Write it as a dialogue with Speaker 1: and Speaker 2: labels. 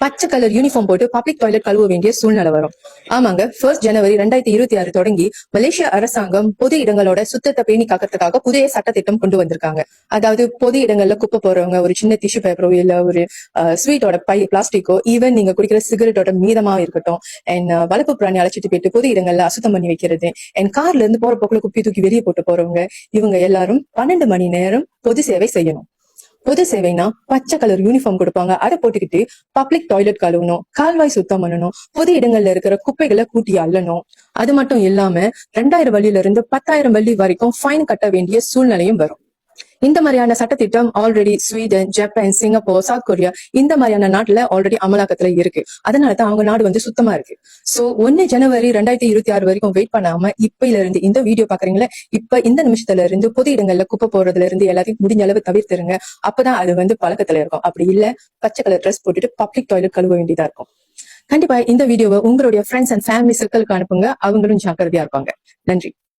Speaker 1: பச்சை colour uniform போட்டு public toilet கழுவ வேண்டிய சூழ்நிலை வரும். ஆமாங்க, 1 ஜனவரி 2026 தொடங்கி மலேசிய அரசாங்கம் பொது இடங்களோட சுத்தத்தை பேணி காக்கிறதுக்காக புதிய சட்டத்திட்டம் கொண்டு வந்திருக்காங்க. அதாவது பொது இடங்கள்ல குப்பை போறவங்க ஒரு சின்ன டிஷ்யூ பேப்பரோ இல்ல ஒரு ஸ்வீட்டோட பை பிளாஸ்டிக்கோ, ஈவன் நீங்க குடிக்கிற சிகரெட்டோட மீதமா இருக்கட்டும், அண்ட் வளர்ப்பு பிராணி அழைச்சிட்டு போயிட்டு பொது இடங்கள்ல அசுத்தம் பண்ணி வைக்கிறது, அண்ட் கார்ல இருந்து போற போக்குல குப்பி தூக்கி வெளியே போட்டு போறவங்க, இவங்க எல்லாரும் 12 மணி நேரம் பொது சேவை செய்யணும். பொது சேவைனா பச்சை கலர் யூனிஃபார்ம் கொடுப்பாங்க, அதை போட்டுக்கிட்டு பப்ளிக் டாய்லெட் கழுவணும், கால்வாய் சுத்தம் பண்ணணும், பொது இடங்கள்ல இருக்கிற குப்பைகளை கூட்டி அள்ளணும். அது மட்டும் இல்லாம 2000 வள்ளியில இருந்து 10,000 வள்ளி வரைக்கும் ஃபைன் கட்ட வேண்டிய சூழ்நிலையும் வரும். இந்த மாதிரியான சட்டத்திட்டம் already Sweden, Japan, Singapore, South Korea இந்த மாதிரியான நாட்டுல ஆல்ரெடி அமலாக்கத்துல இருக்கு. அதனாலதான் அவங்க நாடு வந்து சுத்தமா இருக்கு. சோ 1 ஜனவரி 2026 வரைக்கும் வெயிட் பண்ணாம இப்பையில இருந்து இந்த வீடியோ பாக்குறீங்களா, இப்ப இந்த நிமிஷத்துல இருந்து பொது இடங்கள்ல குப்பை போடுறதுல இருந்து எல்லாத்தையும் முடிஞ்ச அளவு தவிர்த்துருங்க. அப்பதான் அது வந்து பழக்கத்துல இருக்கும். அப்படி இல்ல பச்சை கலர் ட்ரெஸ் போட்டுட்டு பப்ளிக் டாய்லெட் கழுவ வேண்டியதா இருக்கும். கண்டிப்பா இந்த வீடியோவை உங்களுடைய ஃப்ரெண்ட்ஸ் அண்ட் ஃபேமிலி சர்க்கிளுக்கு அனுப்புங்க. அவங்களும் ஜாக்கிரதையா இருப்பாங்க. நன்றி.